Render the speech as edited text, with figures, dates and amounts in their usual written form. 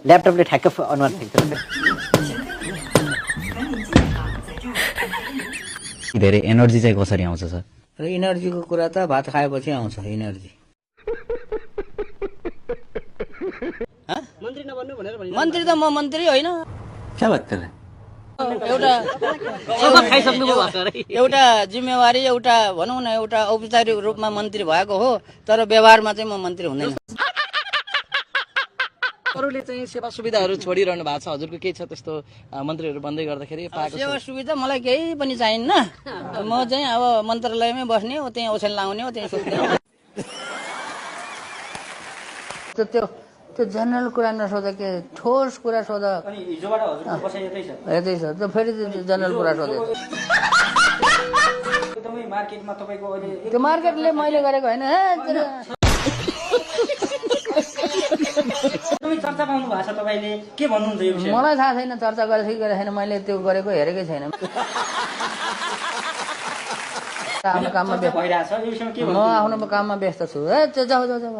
ल्यापटपले ठ्याक्क अनुहार ठेक्छ धेरै एनर्जी चाहिँ कसरी आउँछ सर? र इनर्जीको कुरा त भात खाएपछि आउँछ इनर्जी। मन्त्री त म मन्त्री होइन। क्या बात कर रहे हैं? एउटा जिम्मेवारी एउटा भनौँ न एउटा औपचारिक रूपमा मन्त्री भएको हो, तर व्यवहारमा चाहिँ म मन्त्री हुँदैन। अरूले चाहिँ सेवा सुविधाहरू छोडिरहनु भएको छ, हजुरको केही छ त्यस्तो मन्त्रीहरू बन्दै गर्दाखेरि पाएको? सेवा सुविधा मलाई केही पनि चाहिन्न। म चाहिँ अब मन्त्रालयमै बस्ने हो, त्यहीँ ओछ्यान लाउने हो, त्यहीँ सुत्ने हो। त्यो जनरल कुरा नसोधा के ठोस कुरा सोधा। यतै छ त फेरि जनरल कुरा सोधे। त्यो मार्केटले मैले गरेको होइन। चर्चा पाउनु भएको छ तपाईँले, के भन्नुहुन्छ यो विषयमा? मलाई थाहा छैन चर्चा गरेको कि गरेको छैन, मैले त्यो गरेको हेरेकै छैन। आफ्नो काममा व्यस्त भइरहेछ यो विषयमा के म आफ्नो काममा व्यस्त छु। जाऊ जाऊ जाऊ